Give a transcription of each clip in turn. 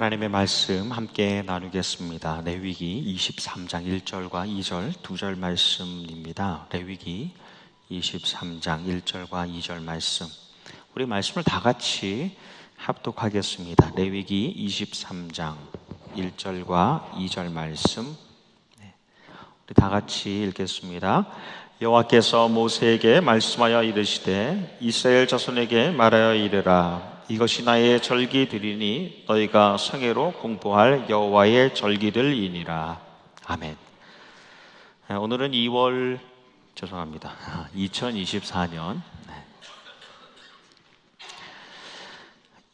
하나님의 말씀 함께 나누겠습니다. 레위기 23장 1절과 2절, 2절 말씀입니다. 레위기 23장 1절과 2절 말씀. 우리 말씀을 다 같이 합독하겠습니다. 레위기 23장 1절과 2절 말씀. 우리 다 같이 읽겠습니다. 여호와께서 모세에게 말씀하여 이르시되 이스라엘 자손에게 말하여 이르라. 이것이 나의 절기들이니 너희가 성회로 공포할 여호와의 절기들이니라. 아멘. 오늘은 2024년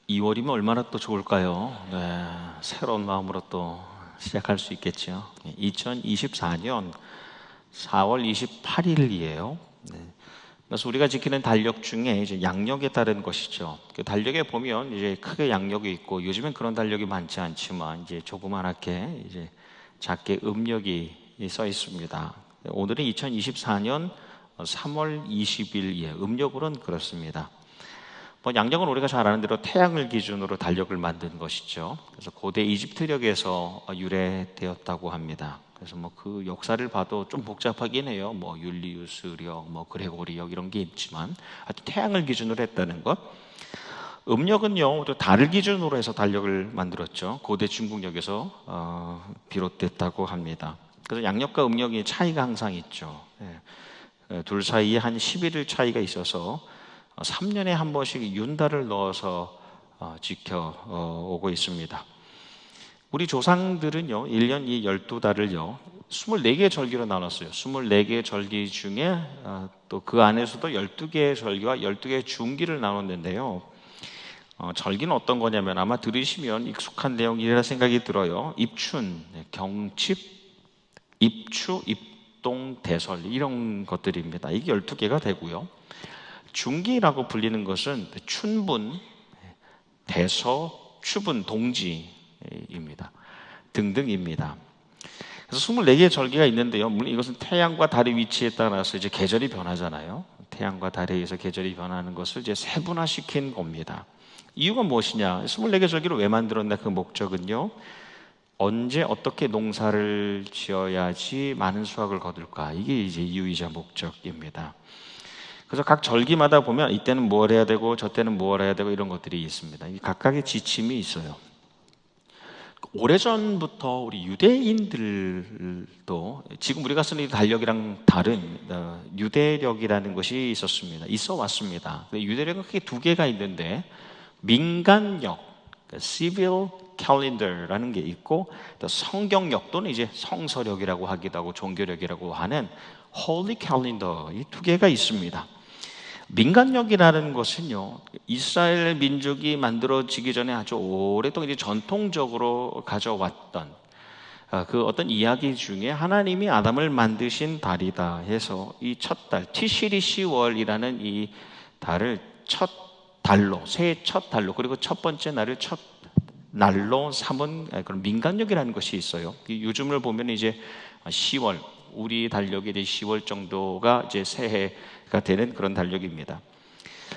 2월이면 얼마나 또 좋을까요? 새로운 마음으로 또 시작할 수 있겠죠. 2024년 4월 28일이에요. 그래서 우리가 지키는 달력 중에 이제 양력에 따른 것이죠. 그 달력에 보면 이제 크게 양력이 있고, 요즘엔 그런 달력이 많지 않지만 이제 조그맣게 이제 작게 음력이 써 있습니다. 오늘은 2024년 3월 20일이에요. 음력으로는 그렇습니다. 양력은 우리가 잘 아는 대로 태양을 기준으로 달력을 만든 것이죠. 그래서 고대 이집트력에서 유래되었다고 합니다. 그래서 그 역사를 봐도 좀 복잡하긴 해요. 율리우스력, 그레고리력 이런 게 있지만 하여튼 태양을 기준으로 했다는 것. 음력은요, 또 달을 기준으로 해서 달력을 만들었죠. 고대 중국력에서 비롯됐다고 합니다. 그래서 양력과 음력의 차이가 항상 있죠. 둘 사이에 한 11일 차이가 있어서 3년에 한 번씩 윤달을 넣어서 지켜오고 있습니다. 우리 조상들은요, 1년 이 12달을요 24개의 절기로 나눴어요. 24개의 절기 중에 또 그 안에서도 12개의 절기와 12개의 중기를 나눴는데요. 절기는 어떤 거냐면 아마 들으시면 익숙한 내용이라 생각이 들어요. 입춘, 경칩, 입추, 입동, 대설 이런 것들입니다. 이게 12개가 되고요. 중기라고 불리는 것은 춘분, 대서, 추분, 동지입니다. 등등입니다. 그래서 24개의 절기가 있는데요. 물론 이것은 태양과 달의 위치에 따라서 이제 계절이 변하잖아요. 태양과 달에 의해서 계절이 변하는 것을 이제 세분화시킨 겁니다. 이유가 무엇이냐? 24개 절기를 왜 만들었나? 그 목적은요, 언제 어떻게 농사를 지어야지 많은 수확을 거둘까? 이게 이제 이유이자 목적입니다. 그래서 각 절기마다 보면 이때는 뭘 해야 되고 저때는 뭘 해야 되고 이런 것들이 있습니다. 각각의 지침이 있어요. 오래전부터 우리 유대인들도 지금 우리가 쓰는 달력이랑 다른 유대력이라는 것이 있어 왔습니다. 유대력은 크게 두 개가 있는데, 민간력, civil calendar라는 게 있고, 또 성경력 또는 이제 성서력이라고 하기도 하고 종교력이라고 하는 holy calendar, 이 두 개가 있습니다. 민간력이라는 것은요, 이스라엘 민족이 만들어지기 전에 아주 오랫동안 이제 전통적으로 가져왔던 그 어떤 이야기 중에 하나님이 아담을 만드신 달이다 해서 이 첫 달, 티시리 10월이라는 이 달을 첫 달로, 새해 첫 달로, 그리고 첫 번째 날을 첫 날로 삼은 그런 민간력이라는 것이 있어요. 요즘을 보면 이제 10월, 우리 달력이 이제 10월 정도가 이제 새해가 되는 그런 달력입니다.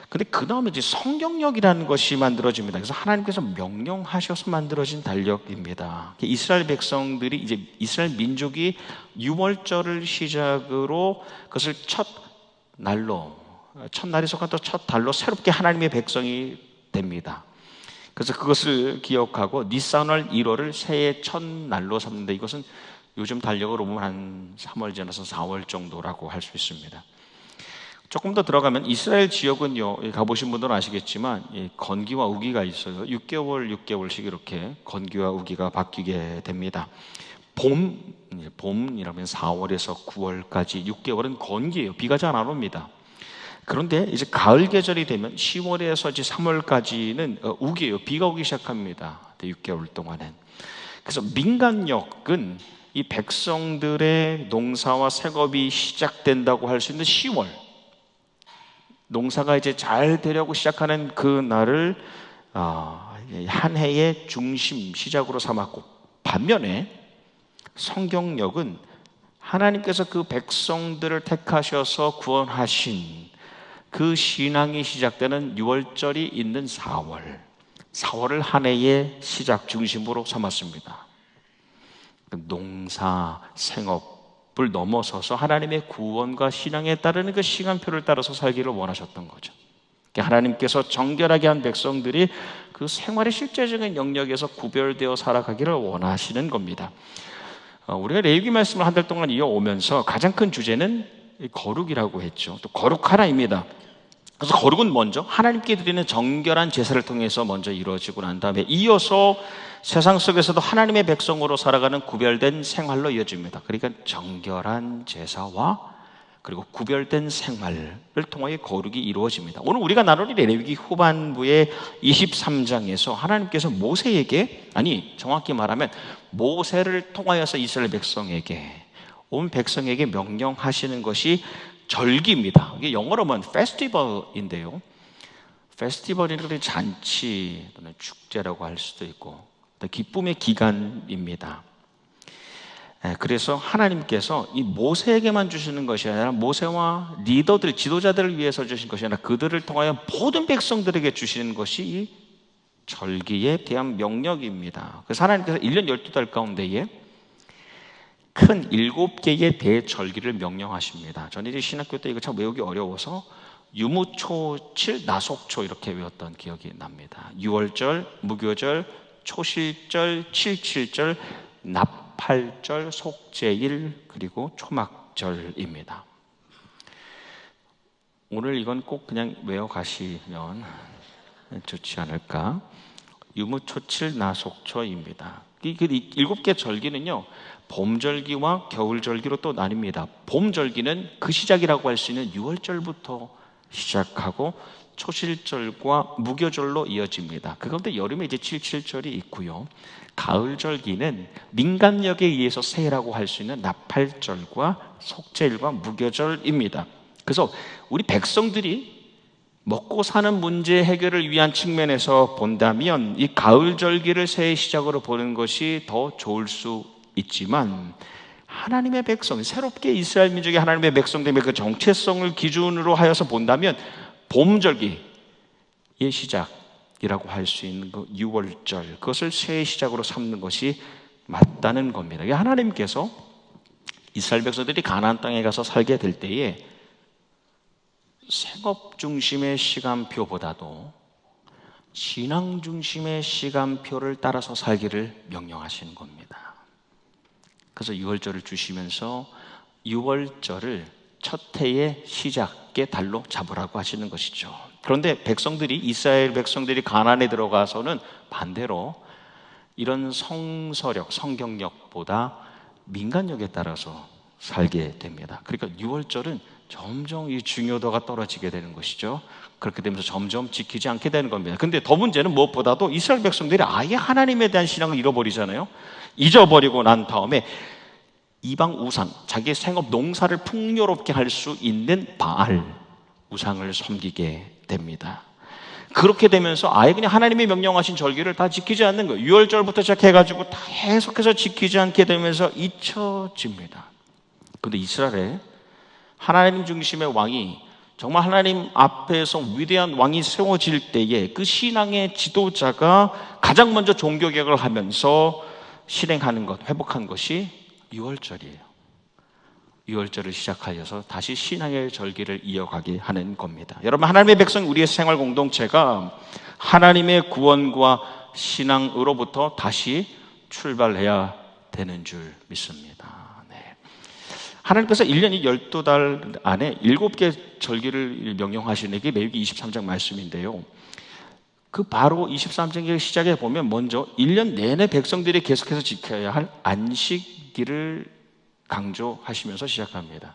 근데 그 다음에 이제 성경력이라는 것이 만들어집니다. 그래서 하나님께서 명령하셔서 만들어진 달력입니다. 이스라엘 백성들이 이제 이스라엘 민족이 6월절을 시작으로 그것을 첫 날에 속한 또 첫 달로 새롭게 하나님의 백성이 됩니다. 그래서 그것을 기억하고 니산월 1월을 새해 첫날로 삼는데, 이것은 요즘 달력으로 보면 한 3월 지나서 4월 정도라고 할 수 있습니다. 조금 더 들어가면 이스라엘 지역은요, 가보신 분들은 아시겠지만 건기와 우기가 있어요. 6개월씩 이렇게 건기와 우기가 바뀌게 됩니다. 봄이라면 4월에서 9월까지 6개월은 건기예요. 비가 잘 안 옵니다. 그런데 이제 가을 계절이 되면 10월에서 이제 3월까지는 우기예요. 비가 오기 시작합니다. 6개월 동안은. 그래서 민간력은 이 백성들의 농사와 생업이 시작된다고 할 수 있는 10월, 농사가 이제 잘 되려고 시작하는 그 날을 한 해의 중심 시작으로 삼았고, 반면에 성경력은 하나님께서 그 백성들을 택하셔서 구원하신 그 신앙이 시작되는 6월절이 있는 4월, 4월을 한 해의 시작 중심으로 삼았습니다. 농사, 생업을 넘어서서 하나님의 구원과 신앙에 따르는 그 시간표를 따라서 살기를 원하셨던 거죠. 하나님께서 정결하게 한 백성들이 그 생활의 실제적인 영역에서 구별되어 살아가기를 원하시는 겁니다. 우리가 레위기 말씀을 한 달 동안 이어오면서 가장 큰 주제는 거룩이라고 했죠. 또 거룩하라입니다. 그래서 거룩은 먼저 하나님께 드리는 정결한 제사를 통해서 먼저 이루어지고 난 다음에 이어서 세상 속에서도 하나님의 백성으로 살아가는 구별된 생활로 이어집니다. 그러니까 정결한 제사와 그리고 구별된 생활을 통하여 거룩이 이루어집니다. 오늘 우리가 나눌 레위기 후반부의 23장에서 하나님께서 모세에게, 아니 정확히 말하면 모세를 통하여서 이스라엘 백성에게, 온 백성에게 명령하시는 것이 절기입니다. 이게 영어로 하면 페스티벌인데요. 페스티벌이라는 것이 잔치 또는 축제라고 할 수도 있고 기쁨의 기간입니다. 그래서 하나님께서 이 모세에게만 주시는 것이 아니라 모세와 리더들, 지도자들을 위해서 주신 것이 아니라 그들을 통하여 모든 백성들에게 주시는 것이 이 절기에 대한 명령입니다. 그래서 하나님께서 1년 12달 가운데에 큰 7개의 대절기를 명령하십니다. 저는 이제 신학교 때 이거 참 외우기 어려워서 유무초칠 나속초 이렇게 외웠던 기억이 납니다. 유월절, 무교절, 초실절, 칠칠절, 납팔절, 속죄일, 그리고 초막절입니다. 오늘 이건 꼭 그냥 외워가시면 좋지 않을까. 유무초칠 나속초입니다. 이 7개 절기는요, 봄절기와 겨울절기로 또 나뉩니다. 봄절기는 그 시작이라고 할 수 있는 6월절부터 시작하고 초실절과 무교절로 이어집니다. 그 가운데 여름에 이제 칠칠절이 있고요. 가을절기는 민간력에 의해서 새해라고 할 수 있는 나팔절과 속죄일과 무교절입니다. 그래서 우리 백성들이 먹고 사는 문제 해결을 위한 측면에서 본다면 이 가을절기를 새해 시작으로 보는 것이 더 좋을 수 있지만, 하나님의 백성, 새롭게 이스라엘 민족의 하나님의 백성됨의 그 정체성을 기준으로 하여서 본다면 봄절기의 시작이라고 할 수 있는 그 6월절, 그것을 새해 시작으로 삼는 것이 맞다는 겁니다. 하나님께서 이스라엘 백성들이 가나안 땅에 가서 살게 될 때에 생업 중심의 시간표보다도 신앙 중심의 시간표를 따라서 살기를 명령하시는 겁니다. 그래서 6월절을 주시면서 6월절을 첫 해의 시작의 달로 잡으라고 하시는 것이죠. 그런데 이스라엘 백성들이 가나안에 들어가서는 반대로 이런 성서력, 성경력보다 민간력에 따라서 살게 됩니다. 그러니까 6월절은 점점 이 중요도가 떨어지게 되는 것이죠. 그렇게 되면서 점점 지키지 않게 되는 겁니다. 근데 더 문제는 무엇보다도 이스라엘 백성들이 아예 하나님에 대한 신앙을 잃어버리잖아요. 잊어버리고 난 다음에 이방 우상, 자기의 생업 농사를 풍요롭게 할 수 있는 바알 우상을 섬기게 됩니다. 그렇게 되면서 아예 그냥 하나님이 명령하신 절기를 다 지키지 않는 거예요. 6월절부터 시작해가지고 다 계속해서 지키지 않게 되면서 잊혀집니다. 그런데 이스라엘에 하나님 중심의 왕이, 정말 하나님 앞에서 위대한 왕이 세워질 때에 그 신앙의 지도자가 가장 먼저 종교개혁을 하면서 실행하는 것, 회복한 것이 6월절이에요. 6월절을 시작하여서 다시 신앙의 절기를 이어가게 하는 겁니다. 여러분, 하나님의 백성, 우리의 생활 공동체가 하나님의 구원과 신앙으로부터 다시 출발해야 되는 줄 믿습니다. 하나님께서 1년이 12달 안에 7개 절기를 명령하시는 게 레위기 23장 말씀인데요. 그 바로 23장의 시작에 보면 먼저 1년 내내 백성들이 계속해서 지켜야 할 안식일을 강조하시면서 시작합니다.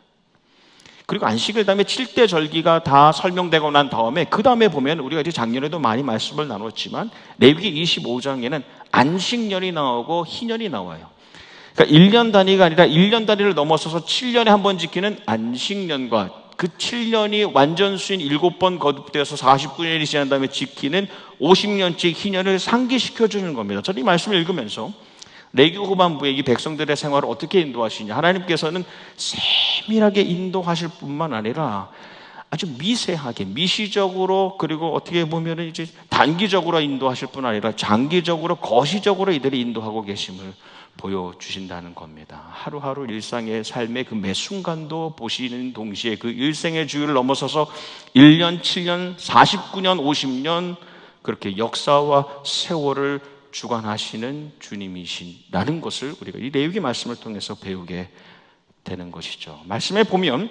그리고 안식일 다음에 7대 절기가 다 설명되고 난 다음에 그 다음에 보면 우리가 이제 작년에도 많이 말씀을 나눴지만 레위기 25장에는 안식년이 나오고 희년이 나와요. 그러니까 1년 단위가 아니라 1년 단위를 넘어서서 7년에 한 번 지키는 안식년과 그 7년이 완전 수인 7번 거듭되어서 49년이 지난 다음에 지키는 50년째 희년을 상기시켜주는 겁니다. 저는 이 말씀을 읽으면서 레위기 후반부에 이 백성들의 생활을 어떻게 인도하시냐, 하나님께서는 세밀하게 인도하실 뿐만 아니라 아주 미세하게, 미시적으로, 그리고 어떻게 보면 이제 단기적으로 인도하실 뿐 아니라 장기적으로, 거시적으로 이들이 인도하고 계심을 보여주신다는 겁니다. 하루하루 일상의 삶의 그 매 순간도 보시는 동시에 그 일생의 주기를 넘어서서 1년, 7년, 49년, 50년 그렇게 역사와 세월을 주관하시는 주님이신다는 것을 우리가 이 레위기 말씀을 통해서 배우게 되는 것이죠. 말씀에 보면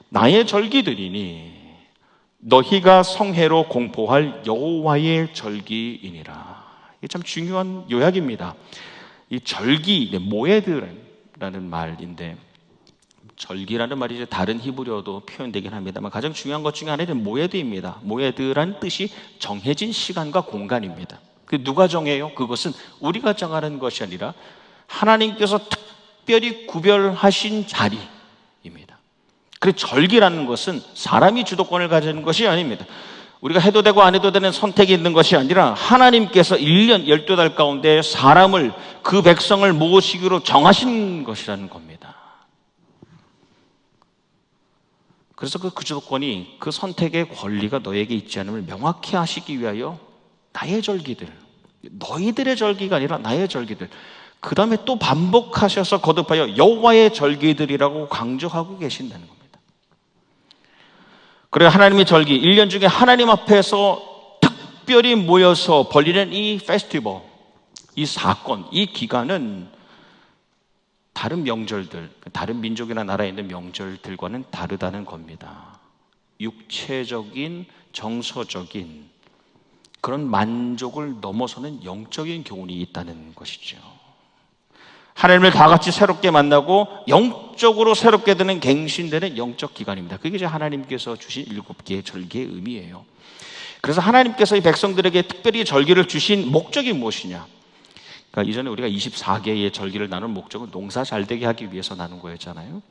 나의 절기들이니 너희가 성회로 공포할 여호와의 절기이니라. 이게 참 중요한 요약입니다. 이 절기, 모에드라는 말인데, 절기라는 말이 이제 다른 히브리어도 표현되긴 합니다만 가장 중요한 것 중에 하나는 모에드입니다. 모에드란 뜻이 정해진 시간과 공간입니다. 그 누가 정해요? 그것은 우리가 정하는 것이 아니라 하나님께서 특별히 구별하신 자리입니다. 그래서 절기라는 것은 사람이 주도권을 가지는 것이 아닙니다. 우리가 해도 되고 안 해도 되는 선택이 있는 것이 아니라 하나님께서 1년 12달 가운데 사람을, 그 백성을 모으시기로 정하신 것이라는 겁니다. 그래서 그 주도권이, 그 선택의 권리가 너에게 있지 않음을 명확히 하시기 위하여 나의 절기들, 너희들의 절기가 아니라 나의 절기들, 그 다음에 또 반복하셔서 거듭하여 여호와의 절기들이라고 강조하고 계신다는 겁니다. 그래, 하나님의 절기, 1년 중에 하나님 앞에서 특별히 모여서 벌리는 이 페스티벌, 이 사건, 이 기간은 다른 명절들, 다른 민족이나 나라에 있는 명절들과는 다르다는 겁니다. 육체적인, 정서적인 그런 만족을 넘어서는 영적인 교훈이 있다는 것이죠. 하나님을 다 같이 새롭게 만나고 영적으로 새롭게 되는, 갱신되는 영적 기간입니다. 그게 이제 하나님께서 주신 7개의 절기의 의미예요. 그래서 하나님께서 이 백성들에게 특별히 절기를 주신 목적이 무엇이냐? 그러니까 이전에 우리가 24개의 절기를 나눈 목적은 농사 잘 되게 하기 위해서 나눈 거였잖아요.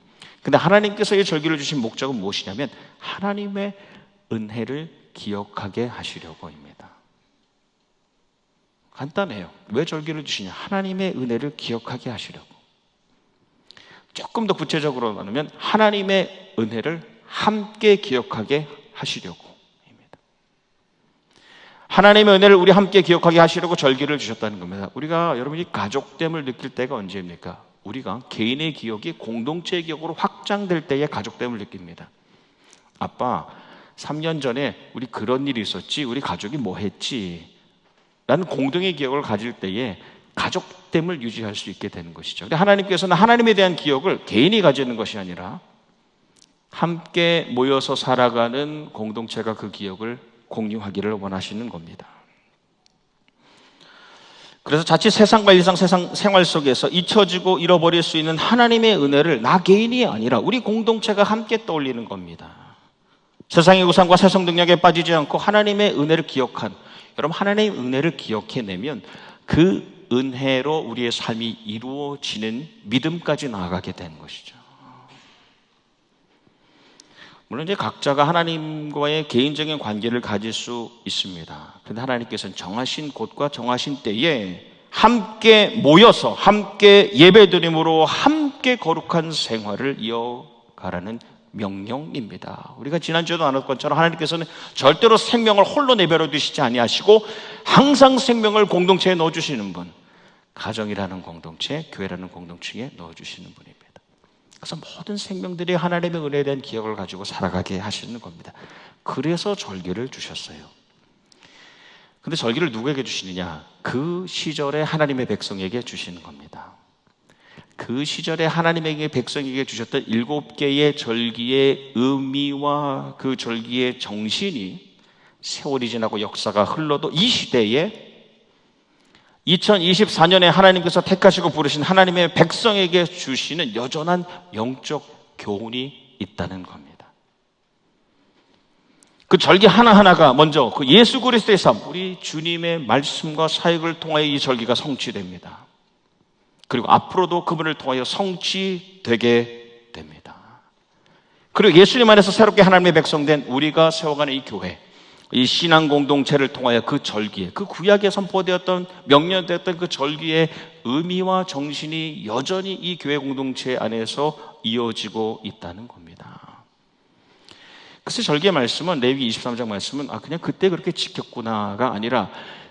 근데 하나님께서 이 절기를 주신 목적은 무엇이냐면 하나님의 은혜를 기억하게 하시려고입니다. 간단해요. 왜 절기를 주시냐? 하나님의 은혜를 기억하게 하시려고. 조금 더 구체적으로 나누면 하나님의 은혜를 함께 기억하게 하시려고. 하나님의 은혜를 우리 함께 기억하게 하시려고 절기를 주셨다는 겁니다. 우리가, 여러분이 가족됨을 느낄 때가 언제입니까? 우리가 개인의 기억이 공동체의 기억으로 확장될 때에 가족됨을 느낍니다. 아빠, 3년 전에 우리 그런 일이 있었지, 우리 가족이 뭐 했지 라는 공동의 기억을 가질 때에 가족됨을 유지할 수 있게 되는 것이죠. 근데 하나님께서는 하나님에 대한 기억을 개인이 가지는 것이 아니라 함께 모여서 살아가는 공동체가 그 기억을 공유하기를 원하시는 겁니다. 그래서 자칫 세상과 일상 생활 속에서 잊혀지고 잃어버릴 수 있는 하나님의 은혜를 나 개인이 아니라 우리 공동체가 함께 떠올리는 겁니다. 세상의 우상과 세상 능력에 빠지지 않고 하나님의 은혜를 기억한, 여러분, 하나님의 은혜를 기억해내면 그 은혜로 우리의 삶이 이루어지는 믿음까지 나아가게 되는 것이죠. 물론 이제 각자가 하나님과의 개인적인 관계를 가질 수 있습니다. 그런데 하나님께서는 정하신 곳과 정하신 때에 함께 모여서 함께 예배드림으로 함께 거룩한 생활을 이어가라는 명령입니다. 우리가 지난주에도 나눴던 것처럼 하나님께서는 절대로 생명을 홀로 내버려 두시지 아니하시고 항상 생명을 공동체에 넣어주시는 분, 가정이라는 공동체, 교회라는 공동체에 넣어주시는 분입니다. 그래서 모든 생명들이 하나님의 은혜에 대한 기억을 가지고 살아가게 하시는 겁니다. 그래서 절기를 주셨어요. 근데 절기를 누구에게 주시느냐? 그 시절에 하나님의 백성에게 주시는 겁니다. 그 시절에 하나님에게 백성에게 주셨던 7개의 절기의 의미와 그 절기의 정신이 세월이 지나고 역사가 흘러도 이 시대에 2024년에 하나님께서 택하시고 부르신 하나님의 백성에게 주시는 여전한 영적 교훈이 있다는 겁니다. 그 절기 하나하나가 먼저 그 예수 그리스도의 삶, 우리 주님의 말씀과 사역을 통하여 이 절기가 성취됩니다. 그리고 앞으로도 그분을 통하여 성취되게 됩니다. 그리고 예수님 안에서 새롭게 하나님의 백성된 우리가 세워가는 이 교회, 이 신앙 공동체를 통하여 그 절기에, 그 구약에 선포되었던, 명령되었던 그 절기의 의미와 정신이 여전히 이 교회 공동체 안에서 이어지고 있다는 겁니다. 그래서 절기의 말씀은 레위기 23장 말씀은 그냥 그때 그렇게 지켰구나가 아니라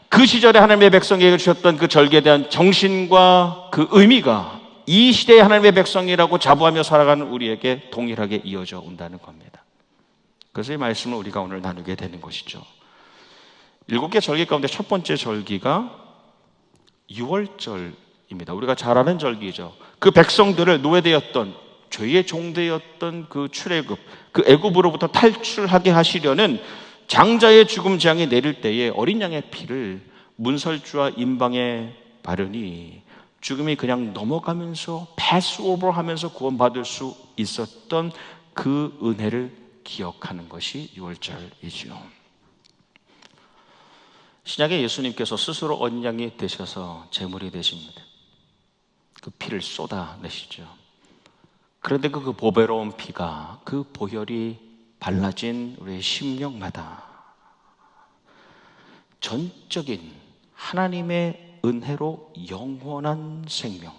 그 시절에 하나님의 백성에게 주셨던 그 절기에 대한 정신과 그 의미가 이 시대의 하나님의 백성이라고 자부하며 살아가는 우리에게 동일하게 이어져 온다는 겁니다. 그래서 이 말씀을 우리가 오늘 나누게 되는 것이죠. 7개 절기 가운데 첫 번째 절기가 유월절입니다. 우리가 잘 아는 절기죠. 그 백성들을 노예되었던, 죄의 종되었던 그 출애굽, 그 애굽으로부터 탈출하게 하시려는 장자의 죽음 재앙이 내릴 때에 어린 양의 피를 문설주와 임방에 바르니 죽음이 그냥 넘어가면서 패스오버 하면서 구원받을 수 있었던 그 은혜를 기억하는 것이 유월절이지요. 신약의 예수님께서 스스로 어린 양이 되셔서 제물이 되십니다. 그 피를 쏟아내시죠. 그런데 그 보배로운 피가 그 보혈이 발라진 우리의 심령마다 전적인 하나님의 은혜로 영원한 생명,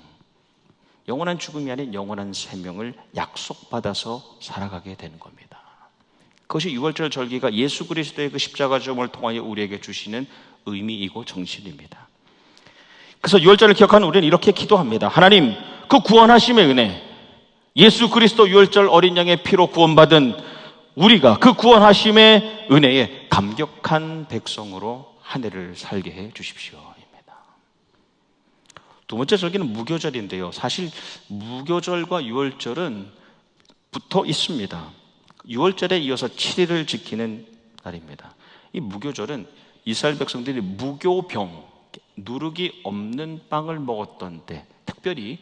영원한 죽음이 아닌 영원한 생명을 약속받아서 살아가게 되는 겁니다. 그것이 유월절 절기가 예수 그리스도의 그 십자가 죽음을 통하여 우리에게 주시는 의미이고 정신입니다. 그래서 유월절을 기억하는 우리는 이렇게 기도합니다. 하나님, 그 구원하심의 은혜, 예수 그리스도 유월절 어린 양의 피로 구원받은 우리가 그 구원하심의 은혜에 감격한 백성으로 한 해를 살게 해 주십시오입니다. 두 번째 절기는 무교절인데요. 사실 무교절과 유월절은 붙어 있습니다. 유월절에 이어서 7일을 지키는 날입니다. 이 무교절은 이스라엘 백성들이 무교병, 누룩이 없는 빵을 먹었던 때, 특별히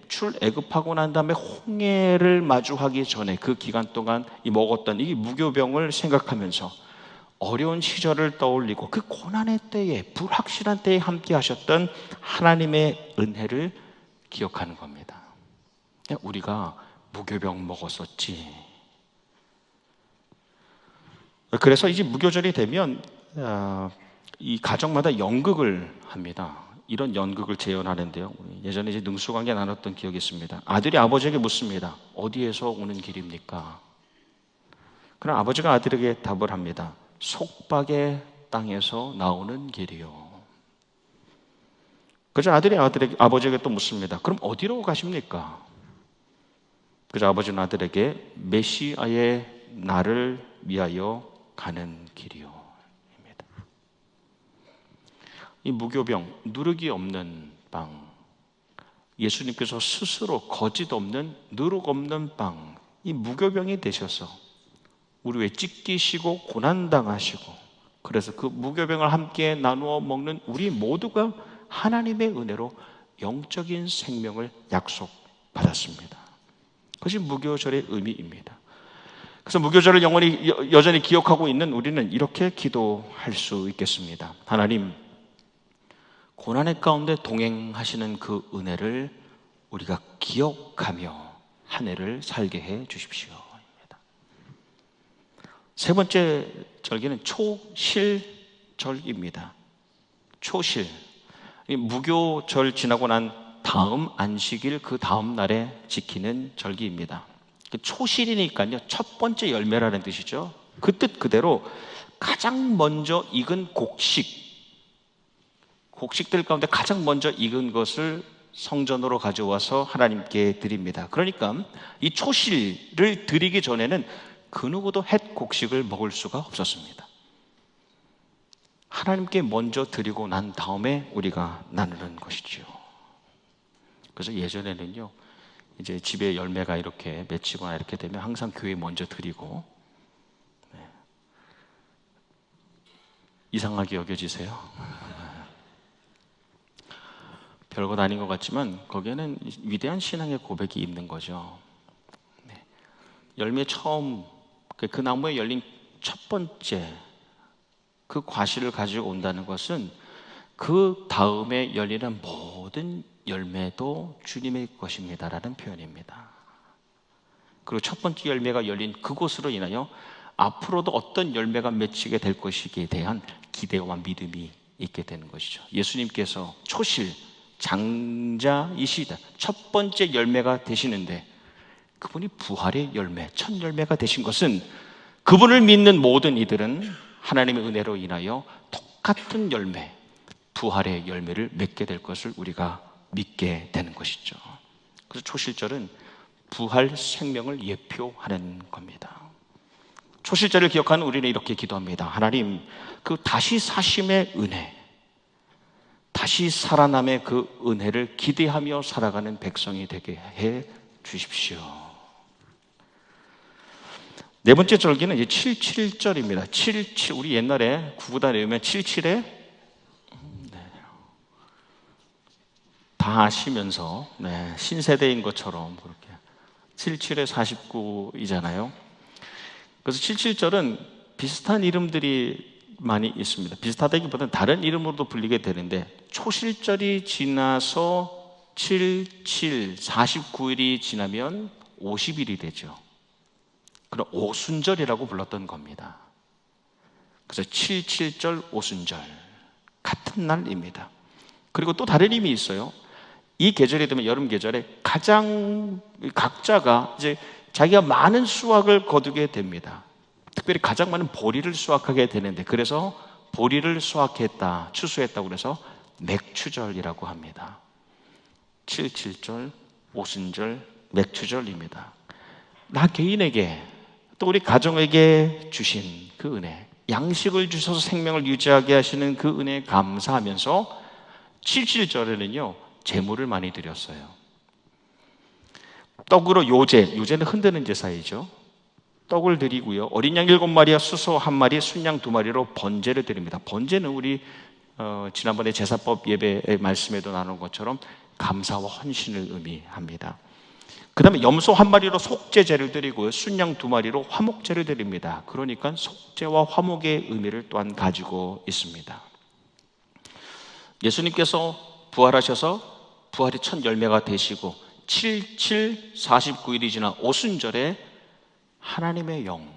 출애굽하고 난 다음에 홍해를 마주하기 전에 그 기간 동안 먹었던 이 무교병을 생각하면서 어려운 시절을 떠올리고 그 고난의 때에, 불확실한 때에 함께 하셨던 하나님의 은혜를 기억하는 겁니다. 우리가 무교병 먹었었지. 그래서 이제 무교절이 되면 이 가정마다 연극을 합니다. 이런 연극을 재현하는데요. 예전에 이제 능수관계 나눴던 기억이 있습니다. 아들이 아버지에게 묻습니다. 어디에서 오는 길입니까? 그럼 아버지가 아들에게 답을 합니다. 속박의 땅에서 나오는 길이요. 그래서 아들이 아버지에게 또 묻습니다. 그럼 어디로 가십니까? 그래서 아버지는 아들에게 메시아의 나를 위하여 가는 길이요. 이 무교병, 누룩이 없는 빵, 예수님께서 스스로 거짓 없는, 누룩 없는 빵, 이 무교병이 되셔서 우리 왜 찢기시고 고난당하시고, 그래서 그 무교병을 함께 나누어 먹는 우리 모두가 하나님의 은혜로 영적인 생명을 약속받았습니다. 그것이 무교절의 의미입니다. 그래서 무교절을 여전히 기억하고 있는 우리는 이렇게 기도할 수 있겠습니다. 하나님, 고난의 가운데 동행하시는 그 은혜를 우리가 기억하며 한 해를 살게 해 주십시오. 세 번째 절기는 초실절입니다. 초실. 무교절 지나고 난 다음 안식일 그 다음 날에 지키는 절기입니다. 초실이니까요, 첫 번째 열매라는 뜻이죠. 그 뜻 그대로 가장 먼저 익은 곡식들 가운데 가장 먼저 익은 것을 성전으로 가져와서 하나님께 드립니다. 그러니까 이 초실을 드리기 전에는 그 누구도 햇 곡식을 먹을 수가 없었습니다. 하나님께 먼저 드리고 난 다음에 우리가 나누는 것이죠. 그래서 예전에는요, 이제 집에 열매가 이렇게 맺히거나 이렇게 되면 항상 교회에 먼저 드리고, 이상하게 여겨지세요? 별것 아닌 것 같지만 거기에는 위대한 신앙의 고백이 있는 거죠. 열매 처음, 그 나무에 열린 첫 번째 그 과실을 가지고 온다는 것은 그 다음에 열리는 모든 열매도 주님의 것입니다라는 표현입니다. 그리고 첫 번째 열매가 열린 그곳으로 인하여 앞으로도 어떤 열매가 맺히게 될 것이기에 대한 기대와 믿음이 있게 되는 것이죠. 예수님께서 초실, 장자이시다, 첫 번째 열매가 되시는데 그분이 부활의 열매, 첫 열매가 되신 것은 그분을 믿는 모든 이들은 하나님의 은혜로 인하여 똑같은 열매, 부활의 열매를 맺게 될 것을 우리가 믿게 되는 것이죠. 그래서 초실절은 부활 생명을 예표하는 겁니다. 초실절을 기억하는 우리는 이렇게 기도합니다. 하나님, 그 다시 사심의 은혜, 다시 살아남의 그 은혜를 기대하며 살아가는 백성이 되게 해 주십시오. 네 번째 절기는 이제 77절입니다. 77, 우리 옛날에 구구단 외우면 77에 다 아시면서 신세대인 것처럼 그렇게 77에 49이잖아요. 그래서 77절은 비슷한 이름들이 많이 있습니다. 비슷하다기보다는 다른 이름으로도 불리게 되는데 초실절이 지나서 77, 49일이 지나면 50일이 되죠. 그럼 오순절이라고 불렀던 겁니다. 그래서 77절 오순절 같은 날입니다. 그리고 또 다른 의미 있어요. 이 계절이 되면 여름 계절에 가장 각자가 이제 자기가 많은 수확을 거두게 됩니다. 특별히 가장 많은 보리를 수확하게 되는데 그래서 보리를 수확했다, 추수했다고 그래서 맥추절이라고 합니다. 77절, 오순절, 맥추절입니다. 나 개인에게 또 우리 가정에게 주신 그 은혜, 양식을 주셔서 생명을 유지하게 하시는 그 은혜에 감사하면서 77절에는요 제물을 많이 드렸어요. 떡으로 요제는 흔드는 제사이죠. 떡을 드리고요, 어린 양 7마리와 수소 1마리, 순양 2마리로 번제를 드립니다. 번제는 우리 지난번에 제사법 예배의 말씀에도 나눈 것처럼 감사와 헌신을 의미합니다. 그 다음에 염소 1마리로 속죄제를 드리고요, 순양 2마리로 화목제를 드립니다. 그러니까 속죄와 화목의 의미를 또한 가지고 있습니다. 예수님께서 부활하셔서 부활이 첫 열매가 되시고 77, 49일이 지난 오순절에 하나님의 영,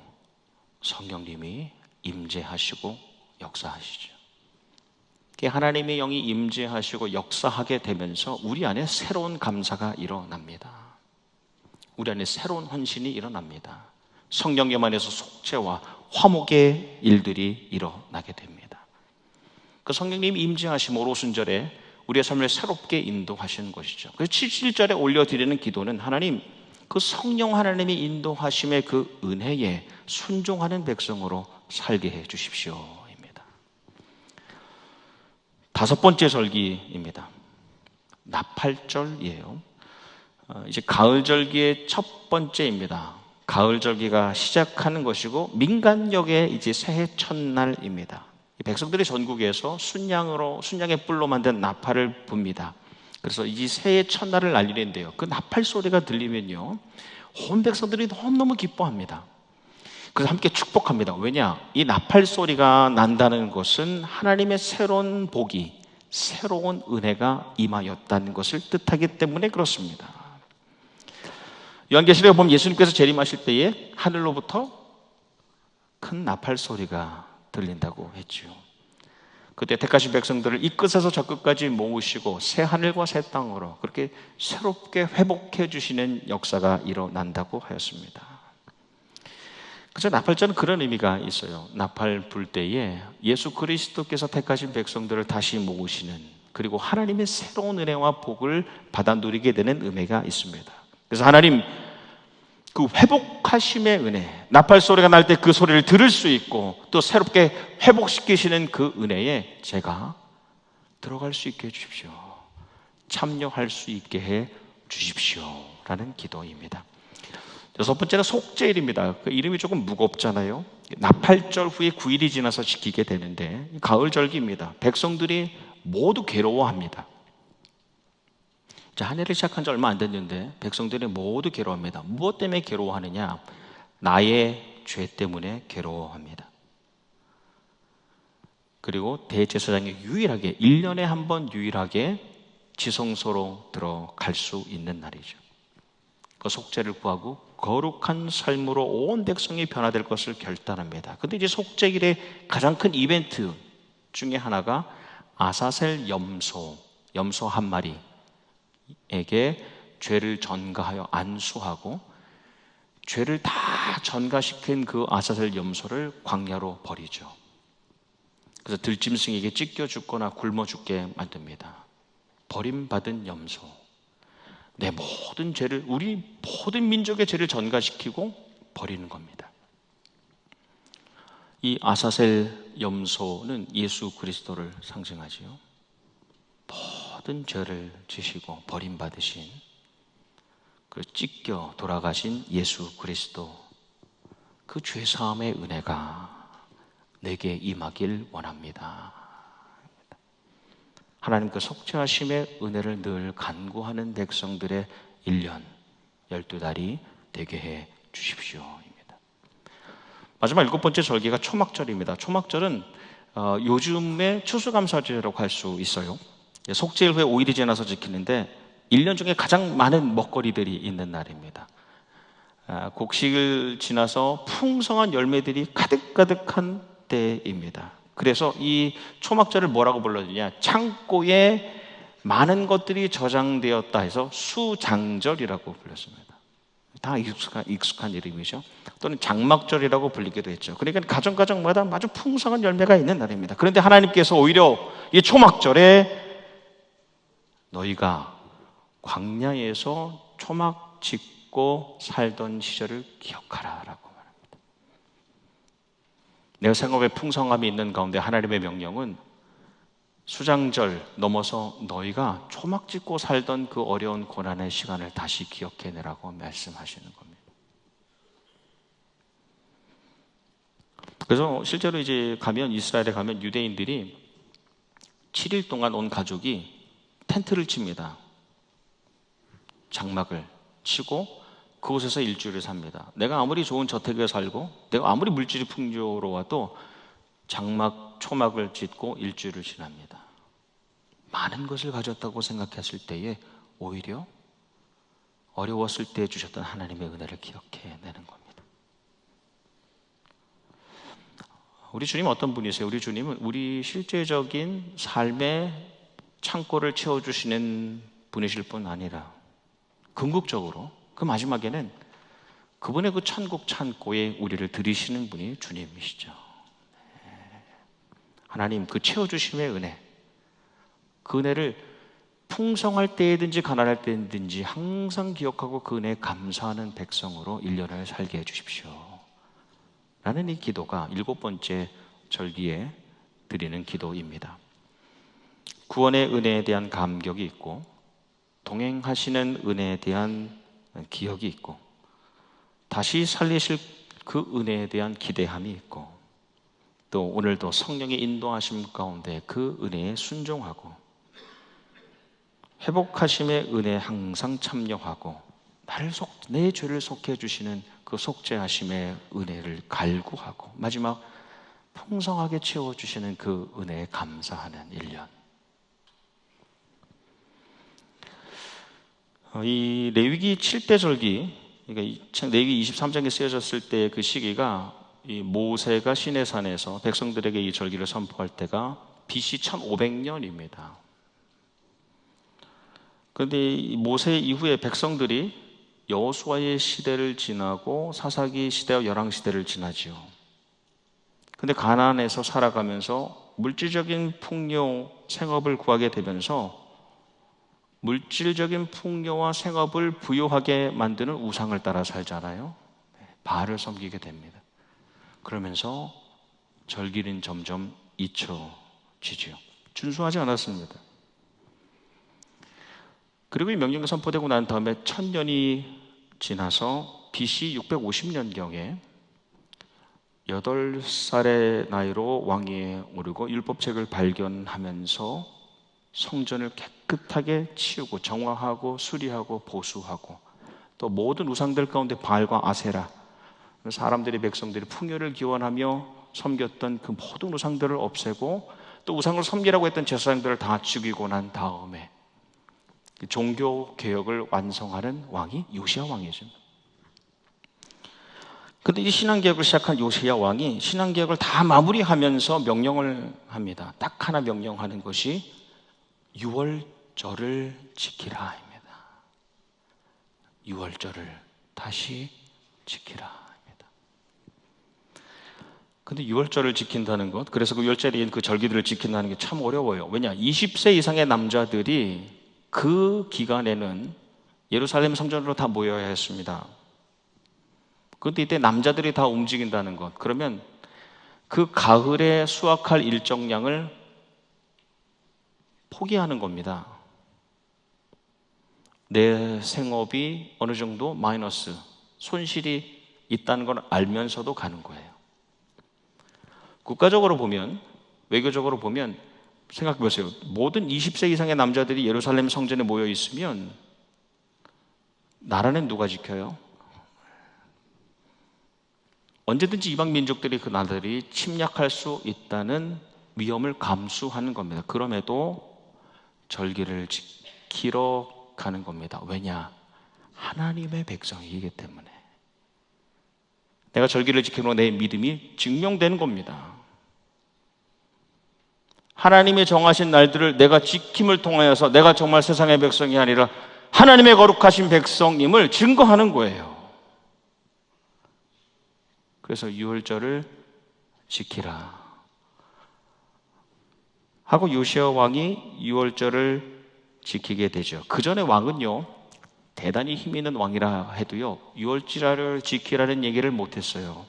성령님이 임재하시고 역사하시죠. 하나님의 영이 임재하시고 역사하게 되면서 우리 안에 새로운 감사가 일어납니다. 우리 안에 새로운 헌신이 일어납니다. 성령님 안에서 속죄와 화목의 일들이 일어나게 됩니다. 그 성령님이 임재하심으로 오순절에 우리의 삶을 새롭게 인도하시는 것이죠. 그래서 77절에 올려드리는 기도는 하나님, 그 성령 하나님이 인도하심의 그 은혜에 순종하는 백성으로 살게 해 주십시오입니다. 다섯 번째 절기입니다. 나팔절이에요. 이제 가을절기의 첫 번째입니다. 가을절기가 시작하는 것이고 민간역의 이제 새해 첫날입니다. 백성들이 전국에서 순양의 뿔로 만든 나팔을 붑니다. 그래서 이 새해 첫날을 알리는데요, 그 나팔 소리가 들리면요 온 백성들이 너무너무 기뻐합니다. 그래서 함께 축복합니다. 왜냐? 이 나팔 소리가 난다는 것은 하나님의 새로운 복이, 새로운 은혜가 임하였다는 것을 뜻하기 때문에 그렇습니다. 요한계시록에 보면 예수님께서 재림하실 때에 하늘로부터 큰 나팔 소리가 들린다고 했죠. 그때 택하신 백성들을 이 끝에서 저 끝까지 모으시고 새 하늘과 새 땅으로 그렇게 새롭게 회복해 주시는 역사가 일어난다고 하였습니다. 그래서 나팔절은 그런 의미가 있어요. 나팔 불 때에 예수 그리스도께서 택하신 백성들을 다시 모으시는, 그리고 하나님의 새로운 은혜와 복을 받아 누리게 되는 의미가 있습니다. 그래서 하나님 그 회복하심의 은혜, 나팔 소리가 날 때 그 소리를 들을 수 있고 또 새롭게 회복시키시는 그 은혜에 제가 들어갈 수 있게 해주십시오. 참여할 수 있게 해 주십시오 라는 기도입니다. 여섯 번째는 속죄일입니다. 그 이름이 조금 무겁잖아요. 나팔절 후에 9일이 지나서 지키게 되는데 가을절기입니다. 백성들이 모두 괴로워합니다. 한 해를 시작한 지 얼마 안 됐는데 백성들이 모두 괴로워합니다. 무엇 때문에 괴로워하느냐? 나의 죄 때문에 괴로워합니다. 그리고 대제사장이 유일하게 1년에 한 번 유일하게 지성소로 들어갈 수 있는 날이죠. 그 속죄를 구하고 거룩한 삶으로 온 백성이 변화될 것을 결단합니다. 그런데 이제 속죄일의 가장 큰 이벤트 중에 하나가 아사셀 염소 1마리 에게 죄를 전가하여 안수하고 죄를 다 전가시킨 그 아사셀 염소를 광야로 버리죠. 그래서 들짐승에게 찢겨 죽거나 굶어 죽게 만듭니다. 버림받은 염소, 내 모든 죄를, 우리 모든 민족의 죄를 전가시키고 버리는 겁니다. 이 아사셀 염소는 예수 그리스도를 상징하지요. 모든 죄를 지시고 버림받으신, 그 찢겨 돌아가신 예수 그리스도, 그 죄사함의 은혜가 내게 임하길 원합니다. 하나님 그 속죄하심의 은혜를 늘 간구하는 백성들의 1년 12달이 되게 해 주십시오입니다. 마지막 7번째 절기가 초막절입니다. 초막절은 요즘의 추수감사절이라고 할 수 있어요. 속죄일 후에 5일이 지나서 지키는데 1년 중에 가장 많은 먹거리들이 있는 날입니다. 곡식을 지나서 풍성한 열매들이 가득가득한 때입니다. 그래서 이 초막절을 뭐라고 불렀느냐, 창고에 많은 것들이 저장되었다 해서 수장절이라고 불렀습니다. 다 익숙한 이름이죠. 또는 장막절이라고 불리기도 했죠. 그러니까 가정마다 아주 풍성한 열매가 있는 날입니다. 그런데 하나님께서 오히려 이 초막절에 너희가 광야에서 초막 짓고 살던 시절을 기억하라라고 말합니다. 내 생업에 풍성함이 있는 가운데 하나님의 명령은 수장절 넘어서 너희가 초막 짓고 살던 그 어려운 고난의 시간을 다시 기억해내라고 말씀하시는 겁니다. 그래서 실제로 이제 이스라엘에 가면 유대인들이 7일 동안 온 가족이 텐트를 칩니다. 장막을 치고 그곳에서 일주일을 삽니다. 내가 아무리 좋은 저택에 살고 내가 아무리 물질이 풍요로워도 초막을 짓고 일주일을 지납니다. 많은 것을 가졌다고 생각했을 때에 오히려 어려웠을 때 주셨던 하나님의 은혜를 기억해내는 겁니다. 우리 주님 어떤 분이세요? 우리 주님은 우리 실제적인 삶의 창고를 채워주시는 분이실 뿐 아니라 궁극적으로 그 마지막에는 그분의 그 천국 창고에 우리를 들이시는 분이 주님이시죠. 하나님 그 채워주심의 은혜, 그 은혜를 풍성할 때든지 가난할 때든지 항상 기억하고 그 은혜에 감사하는 백성으로 1년을 살게 해주십시오 라는 이 기도가 7번째 절기에 드리는 기도입니다. 구원의 은혜에 대한 감격이 있고 동행하시는 은혜에 대한 기억이 있고 다시 살리실 그 은혜에 대한 기대함이 있고 또 오늘도 성령의 인도하심 가운데 그 은혜에 순종하고 회복하심의 은혜에 항상 참여하고 내 죄를 속해 주시는 그 속죄하심의 은혜를 갈구하고 마지막 풍성하게 채워주시는 그 은혜에 감사하는 1년. 이 레위기 7대 절기, 그러니까 레위기 23장에 쓰여졌을 때 그 시기가 이 모세가 시내산에서 백성들에게 이 절기를 선포할 때가 BC 1500년입니다. 그런데 이 모세 이후에 백성들이 여호수아의 시대를 지나고 사사기 시대와 열왕 시대를 지나지요. 근데 가나안에서 살아가면서 물질적인 풍요, 생업을 구하게 되면서 물질적인 풍요와 생업을 부유하게 만드는 우상을 따라 살잖아요. 바알을 섬기게 됩니다. 그러면서 절기는 점점 잊혀지죠. 준수하지 않았습니다. 그리고 이 명령이 선포되고 난 다음에 1000년이 지나서 BC 650년경에 8살의 나이로 왕위에 오르고 율법책을 발견하면서 성전을 깨끗하게 치우고 정화하고 수리하고 보수하고 또 모든 우상들 가운데 바알과 아세라, 사람들이 백성들이 풍요를 기원하며 섬겼던 그 모든 우상들을 없애고 또 우상을 섬기라고 했던 제사장들을 다 죽이고 난 다음에 종교 개혁을 완성하는 왕이 요시야 왕이죠. 그런데 이 신앙개혁을 시작한 요시야 왕이 신앙개혁을 다 마무리하면서 명령을 합니다. 딱 하나 명령하는 것이 6월절을 지키라 입니다. 6월절을 다시 지키라. 근데 유월절을 지킨다는 것, 그래서 그 유월절인 그 절기들을 지킨다는 게 참 어려워요. 왜냐? 20세 이상의 남자들이 그 기간에는 예루살렘 성전으로 다 모여야 했습니다. 그런데 이때 남자들이 다 움직인다는 것, 그러면 그 가을에 수확할 일정량을 포기하는 겁니다. 내 생업이 어느 정도 마이너스, 손실이 있다는 걸 알면서도 가는 거예요. 국가적으로 보면, 외교적으로 보면 생각해 보세요. 모든 20세 이상의 남자들이 예루살렘 성전에 모여 있으면 나라는 누가 지켜요? 언제든지 이방 민족들이 그 나라들이 침략할 수 있다는 위험을 감수하는 겁니다. 그럼에도 절기를 지키러 가는 겁니다. 왜냐? 하나님의 백성이기 때문에. 내가 절기를 지키므로 내 믿음이 증명되는 겁니다. 하나님이 정하신 날들을 내가 지킴을 통하여서 내가 정말 세상의 백성이 아니라 하나님의 거룩하신 백성임을 증거하는 거예요. 그래서 유월절을 지키라 하고 요시야 왕이 유월절을 지키게 되죠. 그 전에 왕은요, 대단히 힘 있는 왕이라 해도요, 유월절을 지키라는 얘기를 못했어요.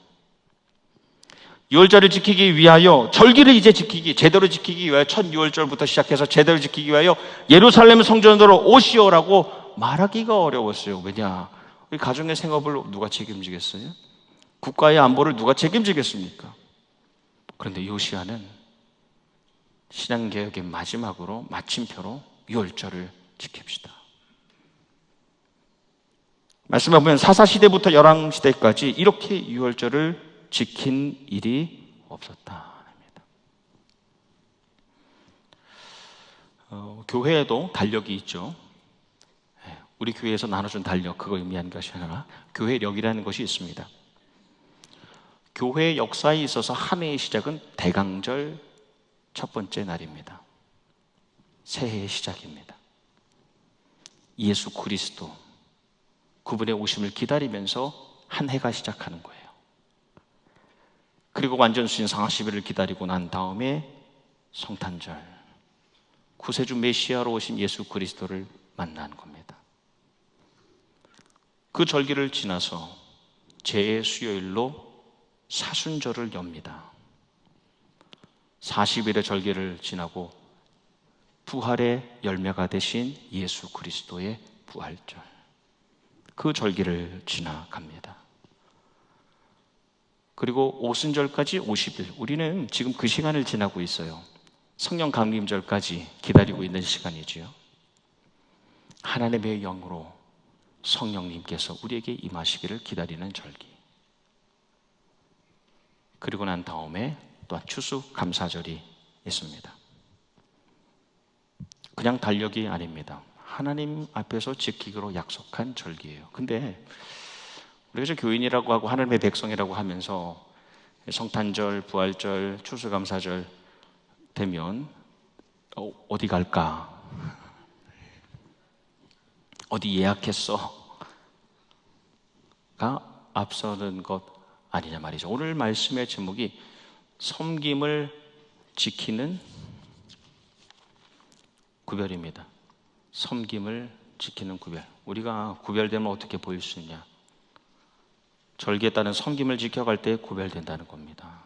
유월절을 지키기 위하여, 절기를 이제 제대로 지키기 위하여 첫 유월절부터 시작해서 제대로 지키기 위하여 예루살렘 성전으로 오시오라고 말하기가 어려웠어요. 왜냐? 우리 가정의 생업을 누가 책임지겠어요? 국가의 안보를 누가 책임지겠습니까? 그런데 요시야는 신앙개혁의 마지막으로, 마침표로 유월절을 지킵시다. 말씀해 보면 사사시대부터 열왕시대까지 이렇게 유월절을 지킨 일이 없었다. 교회에도 달력이 있죠. 우리 교회에서 나눠준 달력, 그거 의미하는 것이 아니라 교회력이라는 것이 있습니다. 교회의 역사에 있어서 한 해의 시작은 대강절 첫 번째 날입니다. 새해의 시작입니다. 예수 그리스도, 그분의 오심을 기다리면서 한 해가 시작하는 거예요. 그리고 완전수인 40일을 기다리고 난 다음에 성탄절, 구세주 메시아로 오신 예수 그리스도를 만나는 겁니다. 그 절기를 지나서 제 수요일로 사순절을 엽니다. 40일의 절기를 지나고 부활의 열매가 되신 예수 그리스도의 부활절, 그 절기를 지나갑니다. 그리고 오순절까지 50일, 우리는 지금 그 시간을 지나고 있어요. 성령 강림절까지 기다리고 있는 시간이지요. 하나님의 영으로 성령님께서 우리에게 임하시기를 기다리는 절기. 그리고 난 다음에 또한 추수감사절이 있습니다. 그냥 달력이 아닙니다. 하나님 앞에서 지키기로 약속한 절기예요. 근데 우리가 저 교인이라고 하고 하나님의 백성이라고 하면서 성탄절, 부활절, 추수감사절 되면 어디 갈까? 어디 예약했어? 가 앞서는 것 아니냐 말이죠. 오늘 말씀의 제목이 섬김을 지키는 구별입니다. 섬김을 지키는 구별. 우리가 구별되면 어떻게 보일 수 있냐? 절기에 따른 섬김을 지켜갈 때 구별된다는 겁니다.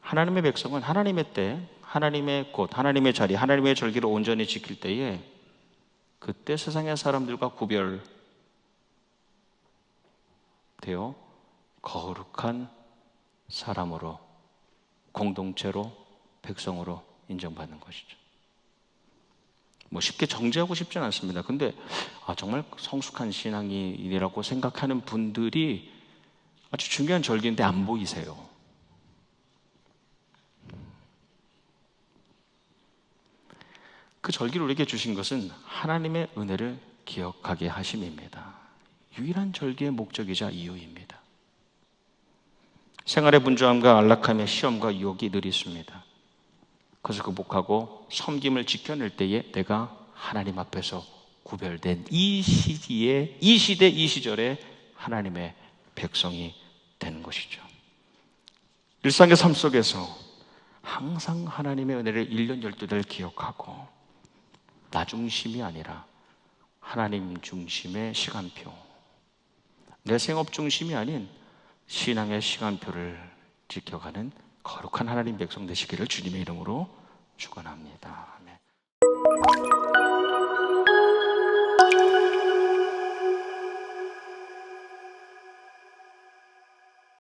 하나님의 백성은 하나님의 때, 하나님의 곳, 하나님의 자리, 하나님의 절기를 온전히 지킬 때에 그때 세상의 사람들과 구별되어 거룩한 사람으로, 공동체로, 백성으로 인정받는 것이죠. 뭐 쉽게 정죄하고 싶지는 않습니다. 근데 정말 성숙한 신앙인이라고 생각하는 분들이 아주 중요한 절기인데 안 보이세요. 그 절기를 우리에게 주신 것은 하나님의 은혜를 기억하게 하심입니다. 유일한 절기의 목적이자 이유입니다. 생활의 분주함과 안락함의 시험과 유혹이 늘 있습니다. 그것을 극복하고 섬김을 지켜낼 때에 내가 하나님 앞에서 구별된 이 시기에, 이 시대, 이 시절에 하나님의 백성이 되는 것이죠. 일상의 삶 속에서 항상 하나님의 은혜를 1년 12달 기억하고 나 중심이 아니라 하나님 중심의 시간표, 내 생업 중심이 아닌 신앙의 시간표를 지켜가는 거룩한 하나님 백성 되시기를 주님의 이름으로 축원합니다. 아멘.